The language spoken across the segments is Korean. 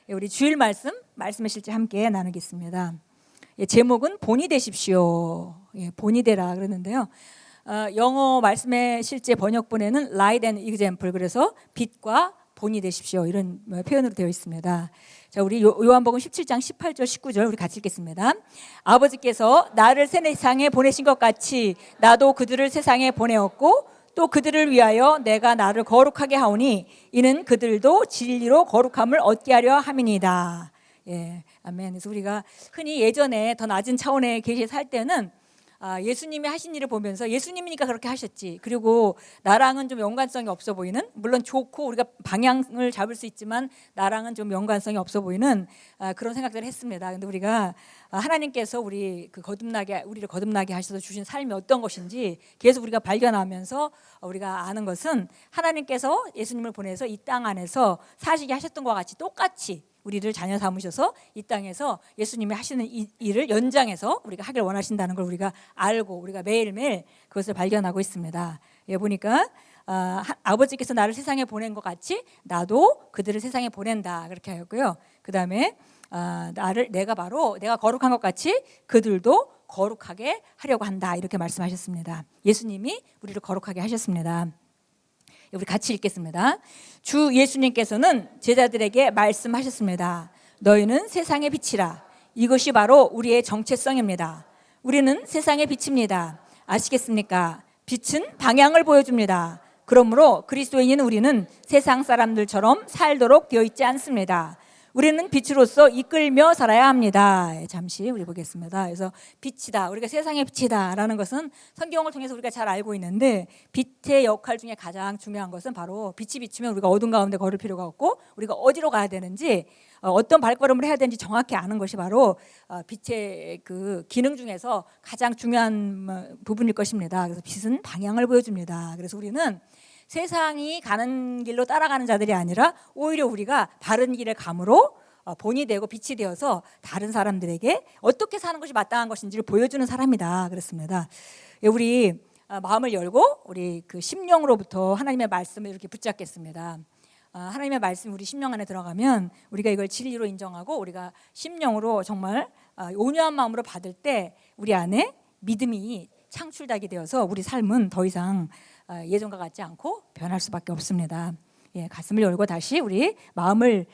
우리 주일 말씀의 실제 함께 나누겠습니다. 제목은 본이 되십시오. 본이 되라 그러는데요. 영어 말씀의 실제 번역본에는 Light and Example, 그래서 빛과 본이 되십시오, 이런 표현으로 되어 있습니다. 자, 우리 요한복음 17장 18절 19절 우리 같이 읽겠습니다. 아버지께서 나를 세상에 보내신 것 같이 나도 그들을 세상에 보내었고 또 그들을 위하여 내가 나를 거룩하게 하오니 이는 그들도 진리로 거룩함을 얻게 하려 함이니이다. 아멘. 그래서 우리가 흔히 예전에 더 낮은 차원의 계시에 살 때는 예수님이 하신 일을 보면서 예수님이니까 그렇게 하셨지, 그리고 나랑은 좀 연관성이 없어 보이는, 물론 좋고 우리가 방향을 잡을 수 있지만 나랑은 좀 연관성이 없어 보이는 그런 생각들을 했습니다. 근데 우리가 하나님께서 우리를 거듭나게 하셔서 주신 삶이 어떤 것인지 계속 우리가 발견하면서 우리가 아는 것은, 하나님께서 예수님을 보내서 이 땅 안에서 사시게 하셨던 것과 같이 똑같이 우리를 자녀 삼으셔서 이 땅에서 예수님이 하시는 이 일을 연장해서 우리가 하길 원하신다는 걸 우리가 알고 우리가 매일매일 그것을 발견하고 있습니다. 보니까 아버지께서 나를 세상에 보낸 것 같이 나도 그들을 세상에 보낸다, 그렇게 하였고요. 그 다음에 내가 거룩한 것 같이 그들도 거룩하게 하려고 한다, 이렇게 말씀하셨습니다. 예수님이 우리를 거룩하게 하셨습니다. 우리 같이 읽겠습니다. 주 예수님께서는 제자들에게 말씀하셨습니다. 너희는 세상의 빛이라. 이것이 바로 우리의 정체성입니다. 우리는 세상의 빛입니다. 아시겠습니까? 빛은 방향을 보여줍니다. 그러므로 그리스도인인 우리는 세상 사람들처럼 살도록 되어 있지 않습니다. 우리는 빛으로서 이끌며 살아야 합니다. 잠시 우리 보겠습니다. 그래서 빛이다, 우리가 세상의 빛이다 라는 것은 성경을 통해서 우리가 잘 알고 있는데, 빛의 역할 중에 가장 중요한 것은 바로 빛이 비추면 우리가 어둠 가운데 걸을 필요가 없고 우리가 어디로 가야 되는지, 어떤 발걸음을 해야 되는지 정확히 아는 것이 바로 빛의 그 기능 중에서 가장 중요한 부분일 것입니다. 그래서 빛은 방향을 보여줍니다. 그래서 우리는 세상이 가는 길로 따라가는 자들이 아니라 오히려 우리가 바른 길의 감으로 본이 되고 빛이 되어서 다른 사람들에게 어떻게 사는 것이 마땅한 것인지를 보여주는 사람이다, 그렇습니다. 우리 마음을 열고 우리 그 심령으로부터 하나님의 말씀을 이렇게 붙잡겠습니다. 하나님의 말씀이 우리 심령 안에 들어가면 우리가 이걸 진리로 인정하고 우리가 심령으로 정말 온유한 마음으로 받을 때 우리 안에 믿음이 창출되게 되어서 우리 삶은 더 이상 예전과 같지 않고 변할 수밖에 없습니다. 가슴을 열고 다시 우리 마음을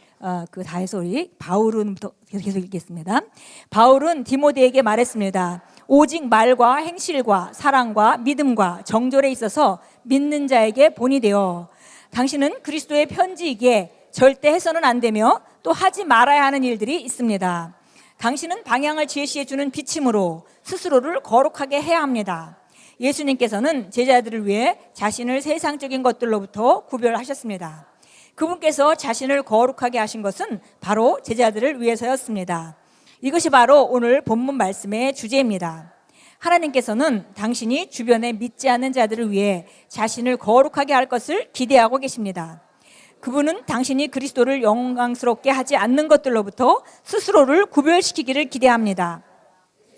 다해서 우리 바울은부터 계속 읽겠습니다. 바울은 디모데에게 말했습니다. 오직 말과 행실과 사랑과 믿음과 정절에 있어서 믿는 자에게 본이 되어 당신은 그리스도의 편지이기에 절대 해서는 안 되며 또 하지 말아야 하는 일들이 있습니다. 당신은 방향을 제시해 주는 빛이므로 스스로를 거룩하게 해야 합니다. 예수님께서는 제자들을 위해 자신을 세상적인 것들로부터 구별하셨습니다. 그분께서 자신을 거룩하게 하신 것은 바로 제자들을 위해서였습니다. 이것이 바로 오늘 본문 말씀의 주제입니다. 하나님께서는 당신이 주변에 믿지 않는 자들을 위해 자신을 거룩하게 할 것을 기대하고 계십니다. 그분은 당신이 그리스도를 영광스럽게 하지 않는 것들로부터 스스로를 구별시키기를 기대합니다.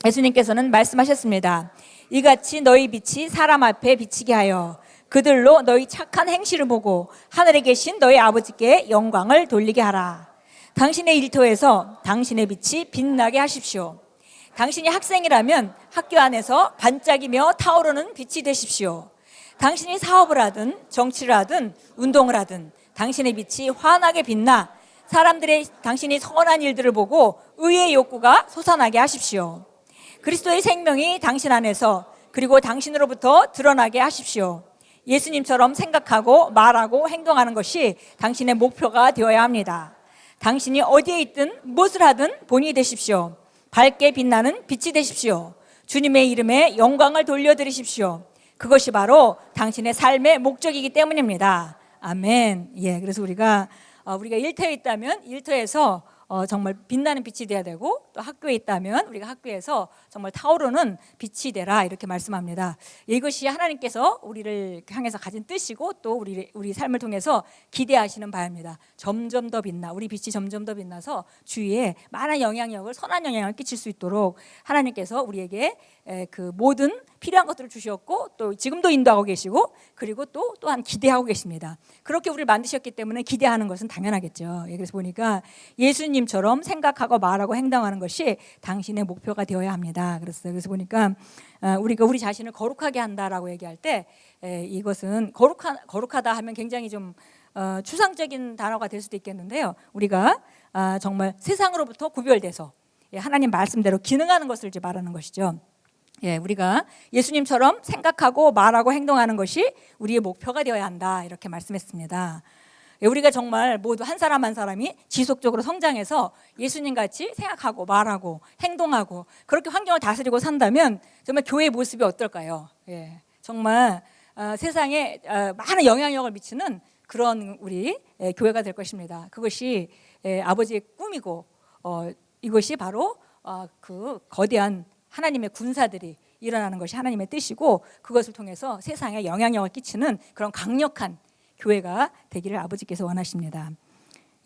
예수님께서는 말씀하셨습니다. 이같이 너희 빛이 사람 앞에 비치게 하여 그들로 너희 착한 행실을 보고 하늘에 계신 너희 아버지께 영광을 돌리게 하라. 당신의 일터에서 당신의 빛이 빛나게 하십시오. 당신이 학생이라면 학교 안에서 반짝이며 타오르는 빛이 되십시오. 당신이 사업을 하든 정치를 하든 운동을 하든 당신의 빛이 환하게 빛나 사람들의 당신이 선한 일들을 보고 의의 욕구가 솟아나게 하십시오. 그리스도의 생명이 당신 안에서 그리고 당신으로부터 드러나게 하십시오. 예수님처럼 생각하고 말하고 행동하는 것이 당신의 목표가 되어야 합니다. 당신이 어디에 있든 무엇을 하든 본이 되십시오. 밝게 빛나는 빛이 되십시오. 주님의 이름에 영광을 돌려드리십시오. 그것이 바로 당신의 삶의 목적이기 때문입니다. 아멘. 그래서 우리가 일터에 있다면 일터에서 정말 빛나는 빛이 돼야 되고, 또 학교에 있다면 우리가 학교에서 정말 타오르는 빛이 되라 이렇게 말씀합니다. 이것이 하나님께서 우리를 향해서 가진 뜻이고 또 우리 삶을 통해서 기대하시는 바입니다. 점점 더 빛나, 우리 빛이 점점 더 빛나서 주위에 많은 영향력을, 선한 영향을 끼칠 수 있도록 하나님께서 우리에게 그 모든 필요한 것들을 주셨고 또 지금도 인도하고 계시고 그리고 또한 기대하고 계십니다. 그렇게 우리를 만드셨기 때문에 기대하는 것은 당연하겠죠. 그래서 보니까 예수님처럼 생각하고 말하고 행동하는 것이 당신의 목표가 되어야 합니다. 그래서 보니까 우리가 우리 자신을 거룩하게 한다라고 얘기할 때 이것은 거룩하다 하면 굉장히 좀 추상적인 단어가 될 수도 있겠는데요. 우리가 정말 세상으로부터 구별돼서 하나님 말씀대로 기능하는 것을 이제 말하는 것이죠. 우리가 예수님처럼 생각하고 말하고 행동하는 것이 우리의 목표가 되어야 한다 이렇게 말씀했습니다. 우리가 정말 모두 한 사람 한 사람이 지속적으로 성장해서 예수님같이 생각하고 말하고 행동하고 그렇게 환경을 다스리고 산다면 정말 교회의 모습이 어떨까요? 정말 세상에 많은 영향력을 미치는 그런 우리 교회가 될 것입니다. 그것이 아버지의 꿈이고 이것이 바로 그 거대한 하나님의 군사들이 일어나는 것이 하나님의 뜻이고 그것을 통해서 세상에 영향력을 끼치는 그런 강력한 교회가 되기를 아버지께서 원하십니다.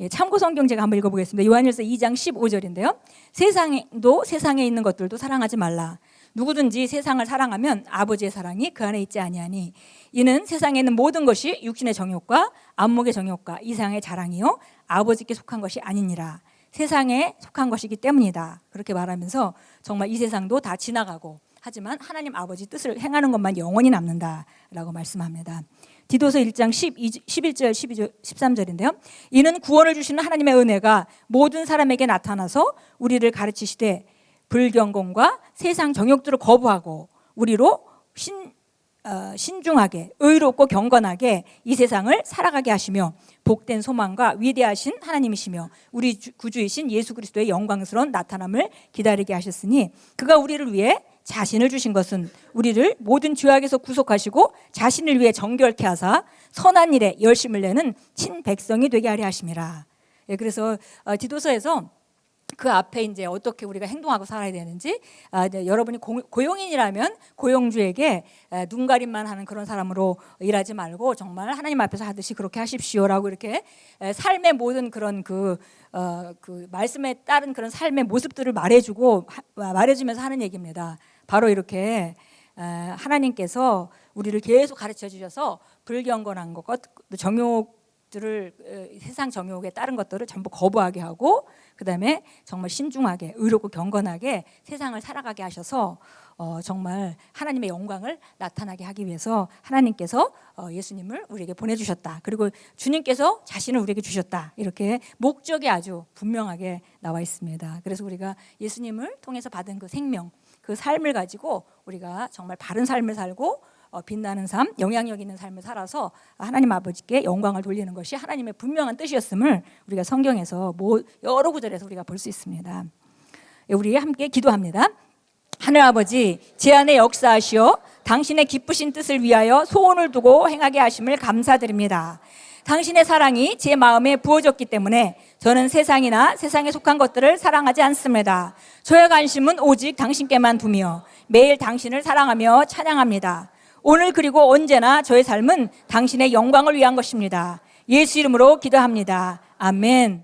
참고 성경 제가 한번 읽어보겠습니다. 요한일서 2장 15절인데요. 세상에 있는 것들도 사랑하지 말라. 누구든지 세상을 사랑하면 아버지의 사랑이 그 안에 있지 아니하니 이는 세상에 있는 모든 것이 육신의 정욕과 안목의 정욕과 이상의 자랑이요 아버지께 속한 것이 아니니라. 세상에 속한 것이기 때문이다. 그렇게 말하면서 정말 이 세상도 다 지나가고 하지만 하나님 아버지 뜻을 행하는 것만 영원히 남는다라고 말씀합니다. 디도서 1장 11절 13절인데요. 이는 구원을 주시는 하나님의 은혜가 모든 사람에게 나타나서 우리를 가르치시되 불경공과 세상 정욕들을 거부하고 우리로 신중하게 의롭고 경건하게 이 세상을 살아가게 하시며 복된 소망과 위대하신 하나님이시며 우리 구주이신 예수 그리스도의 영광스러운 나타남을 기다리게 하셨으니 그가 우리를 위해 자신을 주신 것은 우리를 모든 죄악에서 구속하시고 자신을 위해 정결케 하사 선한 일에 열심을 내는 친백성이 되게 하려 하심이라. 그래서 디도서에서 그 앞에 이제 어떻게 우리가 행동하고 살아야 되는지 여러분이 고용인이라면 고용주에게 눈가림만 하는 그런 사람으로 일하지 말고 정말 하나님 앞에서 하듯이 그렇게 하십시오라고 이렇게 삶의 모든 그런 그 말씀에 따른 그런 삶의 모습들을 말해주면서 하는 얘기입니다. 바로 이렇게 하나님께서 우리를 계속 가르쳐 주셔서 불경건한 것, 정욕들을 세상 정욕에 따른 것들을 전부 거부하게 하고 그다음에 정말 신중하게 의롭고 경건하게 세상을 살아가게 하셔서 정말 하나님의 영광을 나타나게 하기 위해서 하나님께서 예수님을 우리에게 보내주셨다. 그리고 주님께서 자신을 우리에게 주셨다. 이렇게 목적이 아주 분명하게 나와 있습니다. 그래서 우리가 예수님을 통해서 받은 그 생명, 그 삶을 가지고 우리가 정말 바른 삶을 살고 빛나는 삶, 영향력 있는 삶을 살아서 하나님 아버지께 영광을 돌리는 것이 하나님의 분명한 뜻이었음을 우리가 성경에서 여러 구절에서 우리가 볼 수 있습니다. 우리 함께 기도합니다. 하늘 아버지, 제 안에 역사하시어 당신의 기쁘신 뜻을 위하여 소원을 두고 행하게 하심을 감사드립니다. 당신의 사랑이 제 마음에 부어졌기 때문에 저는 세상이나 세상에 속한 것들을 사랑하지 않습니다. 저의 관심은 오직 당신께만 두며 매일 당신을 사랑하며 찬양합니다. 오늘 그리고 언제나 저의 삶은 당신의 영광을 위한 것입니다. 예수 이름으로 기도합니다. 아멘.